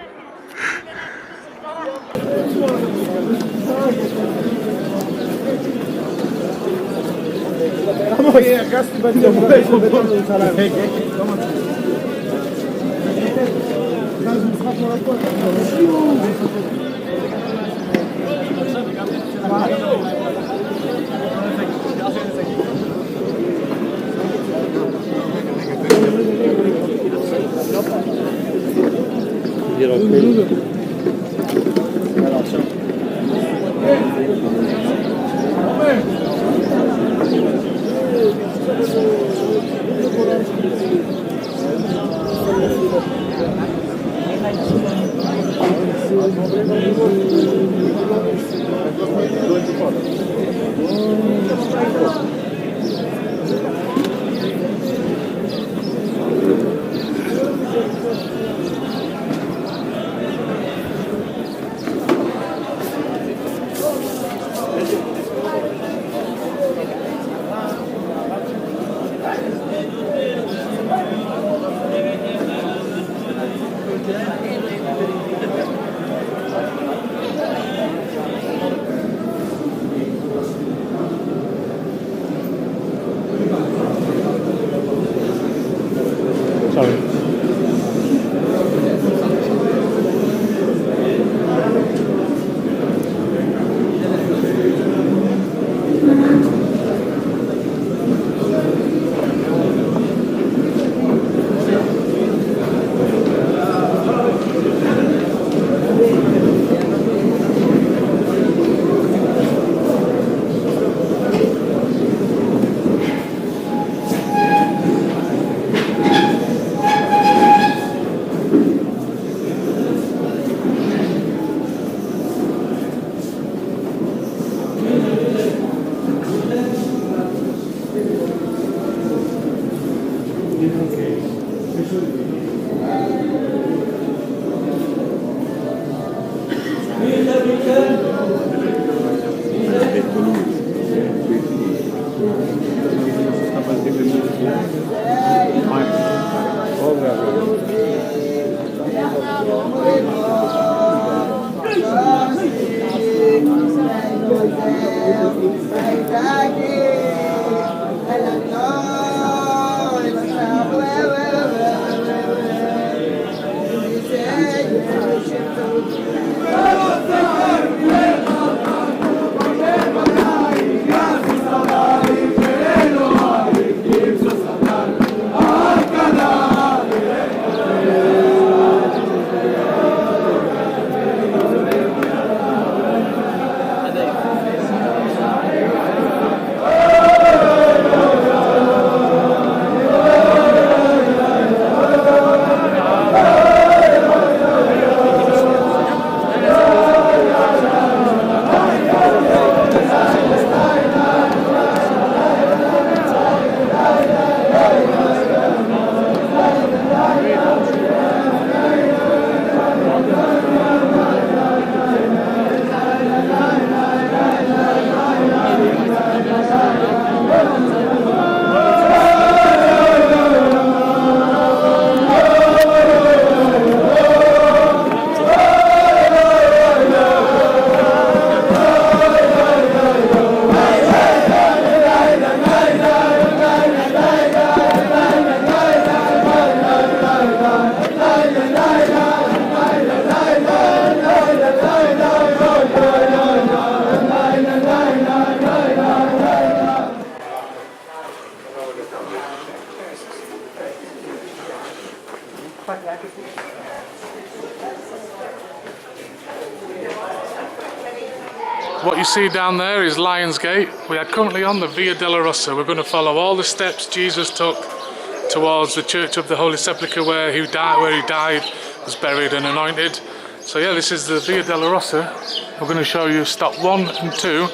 What you see down there is Lion's Gate. We are currently on the Via Dolorosa. We're going to follow all the steps Jesus took towards the Church of the Holy Sepulcher where he died, was buried and anointed. So yeah, this is the Via Dolorosa. We're going to show you stop 1 and 2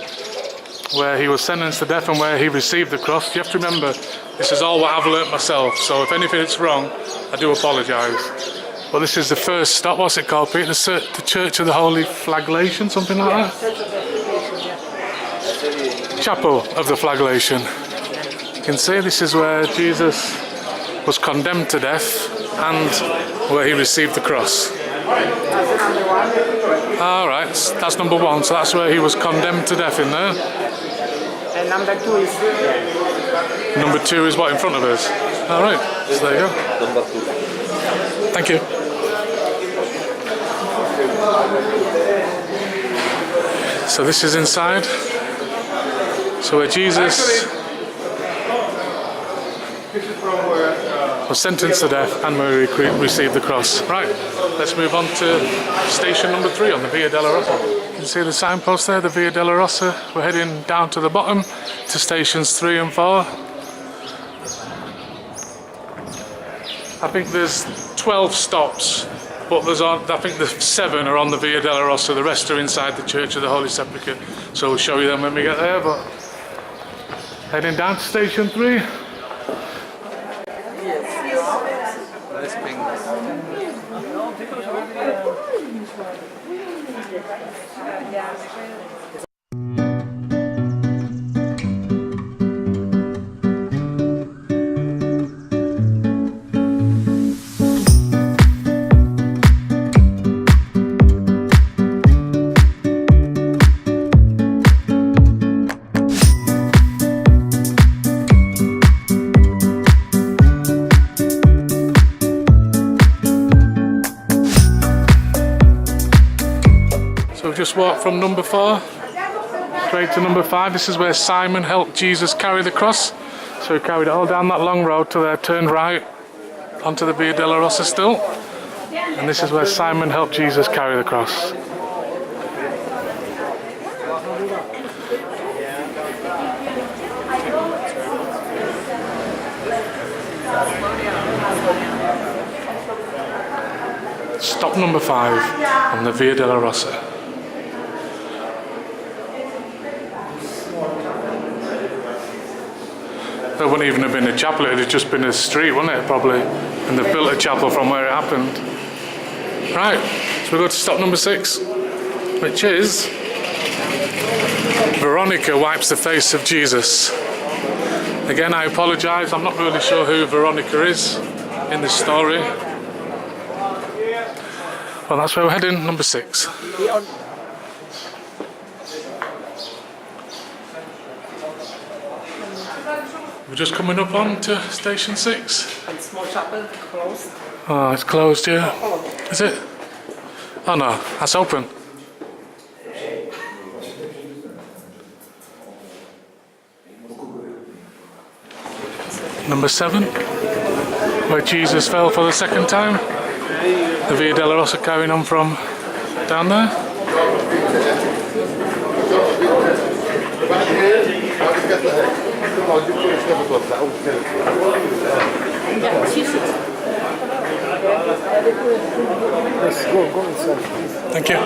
where he was sentenced to death and where he received the cross. You have to remember, this is all what I've learnt myself, so if anything's wrong, I do apologise. But this is the first stop. What's it called, Pete? The Church of the Holy Flagellation, something like that? Chapel of the Flagellation. You can see this is where Jesus was condemned to death and where he received the cross. Alright, that's number 1, so that's where he was condemned to death in there. And number 2 is there. Number 2 is what, in front of us? Alright, so there you go. Number 2. Thank you. So this is inside. So where Jesus was sentenced to death and where he received the cross. Right, let's move on to station number 3 on the Via Dolorosa. You can see the signpost there, the Via Dolorosa. We're heading down to the bottom to stations 3 and 4. I think there's 12 stops, but I think the 7 are on the Via Dolorosa. The rest are inside the Church of the Holy Sepulcher. So we'll show you them when we get there. But heading down to station 3. Just walked from number 4 straight to number 5. This is where Simon helped Jesus carry the cross. So he carried it all down that long road till they turned right onto the Via Dolorosa still. And this is where Simon helped Jesus carry the cross. Stop number 5 on the Via Dolorosa. There wouldn't even have been a chapel, it would have just been a street, wouldn't it, probably? And they've built a chapel from where it happened. Right, so we go to stop number 6, which is Veronica wipes the face of Jesus. Again, I apologise, I'm not really sure who Veronica is in this story. Well, that's where we're heading, number 6. We're just coming up on to station 6. And small chapel closed. Oh, it's closed, yeah. Is it? Oh no, that's open. Number 7, where Jesus fell for the second time. The Via Dolorosa carrying on from down there. Let's go inside. Thank you.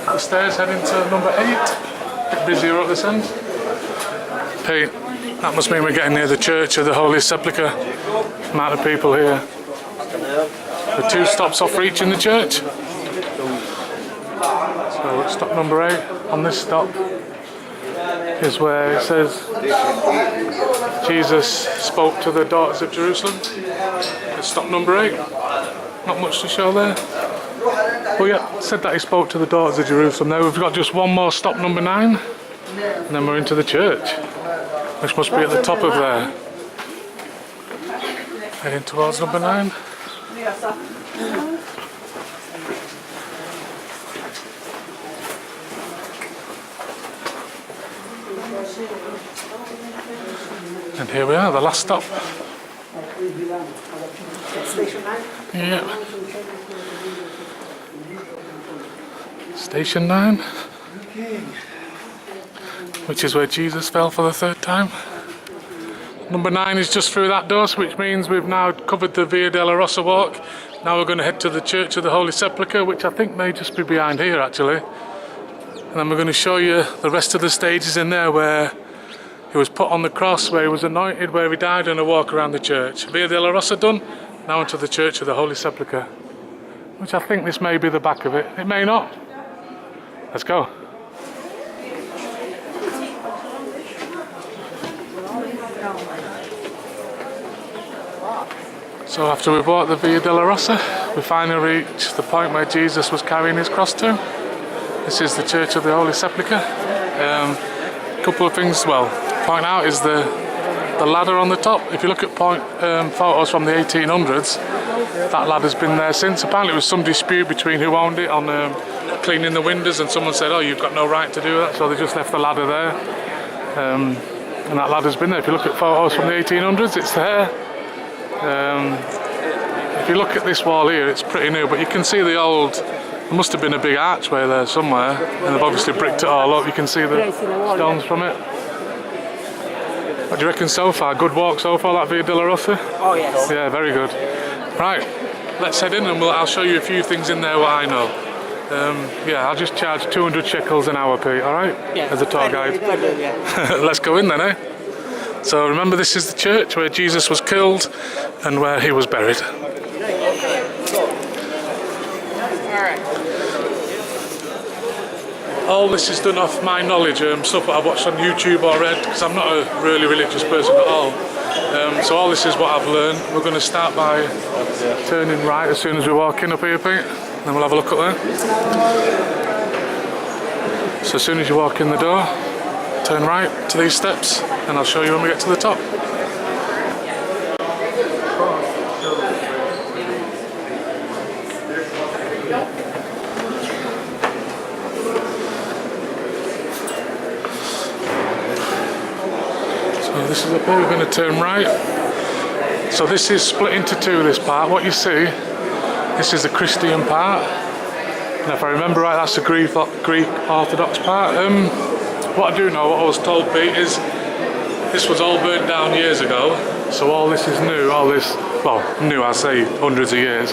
The stairs heading to number 8. Bit busier at this end. Pete, that must mean we're getting near the Church of the Holy Sepulcher. Amount of people here. The 2 stops off reaching the church. So at stop number 8, on this stop, is where it says Jesus spoke to the daughters of Jerusalem. It's stop number 8. Not much to show there. Well, yeah, said that he spoke to the daughters of Jerusalem. Now we've got just one more stop, number 9, and then we're into the church, which must be at the top of there. Heading towards number 9. And here we are, the last stop. Station 9? Yeah. Station 9, which is where Jesus fell for the 3rd time. Number 9 is just through that door, which means we've now covered the Via Dolorosa walk. Now we're going to head to the Church of the Holy Sepulcher, which I think may just be behind here actually. And then we're going to show you the rest of the stages in there where he was put on the cross, where he was anointed, where he died, and a walk around the church. Via Dolorosa done, now into the Church of the Holy Sepulcher, which I think this may be the back of it. It may not. Let's go. So after we've walked the Via Dolorosa, we finally reached the point where Jesus was carrying his cross to. This is the Church of the Holy Sepulcher. A couple of things, well, point out is the ladder on the top. If you look at photos from the 1800s, that ladder's been there since. Apparently there was some dispute between who owned it on cleaning the windows, and someone said, oh, you've got no right to do that, so they just left the ladder there. And that ladder's been there. If you look at photos from the 1800s, it's there. If you look at this wall here, it's pretty new, but you can see the old, there must have been a big archway there somewhere, and they've obviously bricked it all up. You can see the stones from it. What do you reckon so far? Good walk so far, that Via Dolorosa? Oh yes. Yeah, very good. Right, let's head in and I'll show you a few things in there what I know. Yeah, I'll just charge 200 shekels an hour, Pete, alright? Yeah. As a tour guide. Let's go in then, eh? So remember, this is the church where Jesus was killed and where he was buried. All this is done off my knowledge, stuff that I've watched on YouTube or read, because I'm not a really religious person at all. So all this is what I've learned. We're going to start by turning right as soon as we walk in up here, Pete. Then we'll have a look up there. So as soon as you walk in the door, turn right to these steps, and I'll show you when we get to the top. So this is up here, we're going to turn right. So this is split into two, this part. What you see, this is the Christian part. And if I remember right, that's the Greek Orthodox part. What I do know, what I was told, Pete, is this was all burnt down years ago. So all this is new, all this, well, new I say, hundreds of years.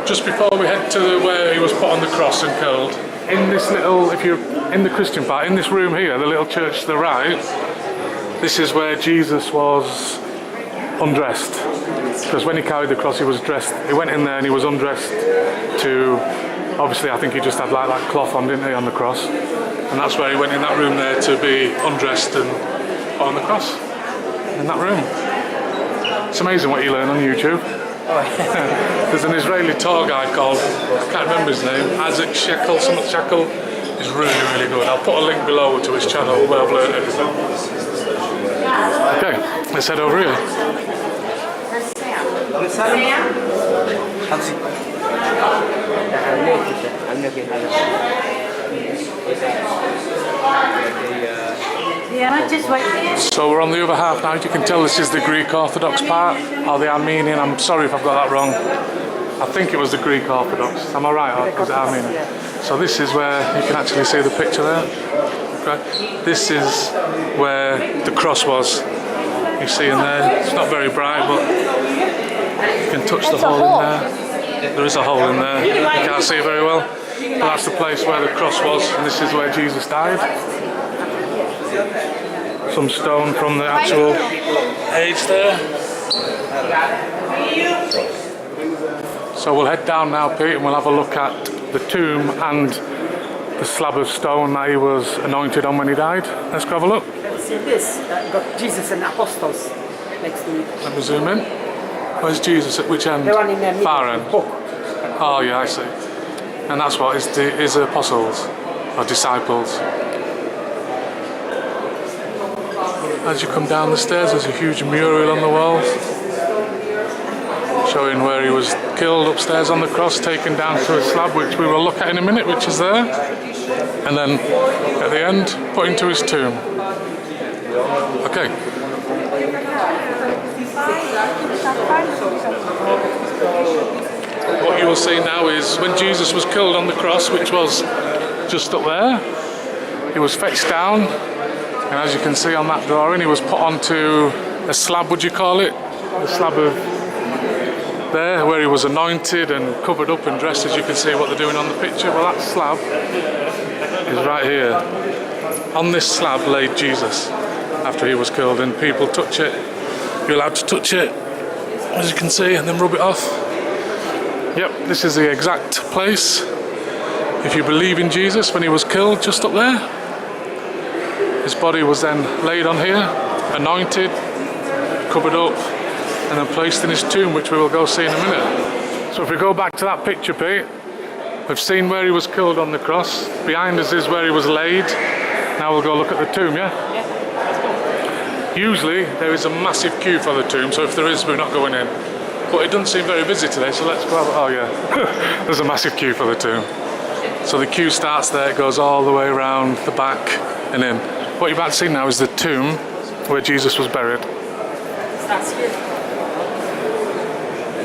Just before we head to where he was put on the cross and killed, in this little, if you're in the Christian part, in this room here, the little church to the right, this is where Jesus was undressed. Because when he carried the cross, he was dressed, he went in there and he was undressed to, obviously I think he just had like that cloth on, didn't he, on the cross. And that's where he went in that room there to be undressed and put on the cross, in that room. It's amazing what you learn on YouTube. There's an Israeli tour guide called, I can't remember his name, Isaac Shekel, something Shekel. He's really, really good. I'll put a link below to his channel where I've learned everything. Okay, let's head over here. So we're on the other half now. You can tell this is the Greek Orthodox part, or the Armenian. I'm sorry if I've got that wrong. I think it was the Greek Orthodox. Am I right, or is it Armenian? So this is where you can actually see the picture there. Okay. This is where the cross was. You see in there. It's not very bright, but you can touch the hole in there. There is a hole in there. You can't see it very well. But that's the place where the cross was, and this is where Jesus died. Some stone from the actual age there. So we'll head down now, Pete, and we'll have a look at the tomb and the slab of stone that he was anointed on when he died. Let's go have a look. See this? Got Jesus and apostles next to it. Let me zoom in. Where's Jesus at which end? The one in the middle. Far end. Oh yeah, I see. And that's what is the apostles or disciples. As you come down the stairs, there's a huge mural on the wall showing where he was killed upstairs on the cross, taken down to a slab, which we will look at in a minute, which is there, and then at the end put into his tomb. Okay. What you will see now is when Jesus was killed on the cross, which was just up there, he was fetched down, and as you can see on that drawing, he was put onto a slab, would you call it? A slab of there, where he was anointed and covered up and dressed, as you can see what they're doing on the picture. Well, that slab is right here. On this slab laid Jesus after he was killed, and people touch it. You're allowed to touch it, as you can see, and then rub it off. Yep, this is the exact place. If you believe in Jesus, when he was killed, just up there, his body was then laid on here, anointed, covered up, and then placed in his tomb, which we will go see in a minute. So if we go back to that picture, Pete, we've seen where he was killed on the cross. Behind us is where he was laid. Now we'll go look at the tomb, yeah? Usually there is a massive queue for the tomb, so if there is, we're not going in. But it doesn't seem very busy today, so let's go have oh yeah, there's a massive queue for the tomb. So the queue starts there, it goes all the way around the back and in. What you're about to see now is the tomb where Jesus was buried.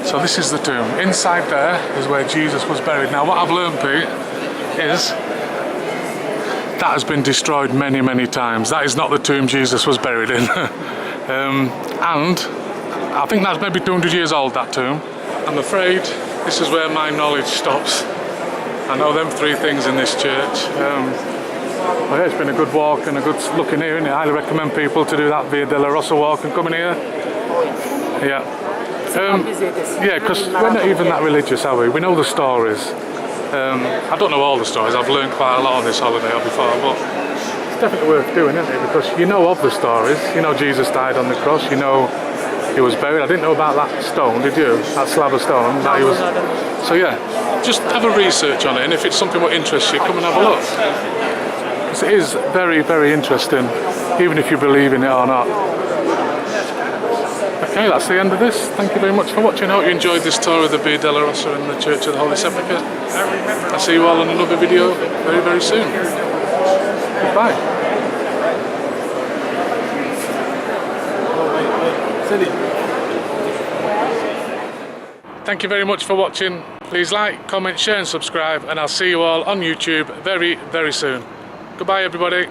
So this is the tomb. Inside there is where Jesus was buried. Now what I've learned, Pete, is that has been destroyed many, many times. That is not the tomb Jesus was buried in. And I think that's maybe 200 years old, that tomb. I'm afraid this is where my knowledge stops. I know them three things in this church. Well, yeah, it's been a good walk and a good look in here, and I highly recommend people to do that Via Dolorosa walk and come in here. Yeah. Yeah, because we're not even that religious, are we? We know the stories. I don't know all the stories. I've learned quite a lot on this holiday before, but it's definitely worth doing, isn't it? Because you know of the stories. You know Jesus died on the cross. You know he was buried. I didn't know about that stone, did you? That slab of stone. That he was. So yeah, just have a research on it, and if it's something that interests you, come and have a look. Because it is very, very interesting, even if you believe in it or not. Okay, that's the end of this. Thank you very much for watching. I hope you enjoyed this tour of the Via Dolorosa and the Church of the Holy Sepulchre. I'll see you all in another video very, very soon. Goodbye. Thank you very much for watching. Please like, comment, share and subscribe, and I'll see you all on YouTube very, very soon. Goodbye everybody.